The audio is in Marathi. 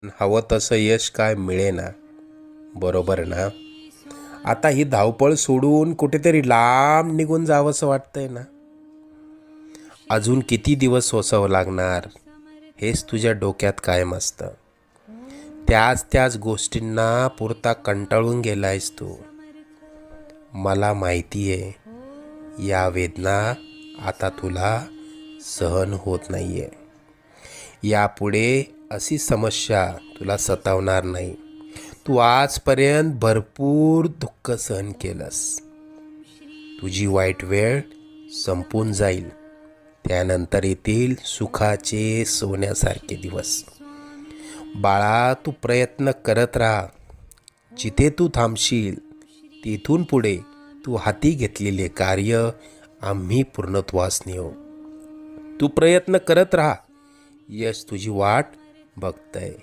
हवं तसं यश काय मिळेना, बरोबर ना? आता ही धावपळ सोडून कुठेतरी लांब निघून जावंसं वाटतंय ना? अजून किती दिवस सोसावं लागणार हेच तुझ्या डोक्यात कायम असतं. त्याच गोष्टींना पुरता कंटाळून गेलायस तू. मला माहिती आहे या वेदना आता तुला सहन होत नाहीये. यापुढे अशी समस्या तुला सतावणार नाही. तू आजपर्यंत भरपूर दुःख सहन केलंस. तुझी वाईट वेळ संपून जाईल. त्यानंतर येतील सुखाचे सोन्यासारखे दिवस. बाळा, तू प्रयत्न करत राहा. जिथे तू थांबशील तिथून पुढे तू हाती घेतलेले कार्य आम्ही पूर्णत्वास नेऊ. तू प्रयत्न करत राहा. यश तुझी वाट बघतंय.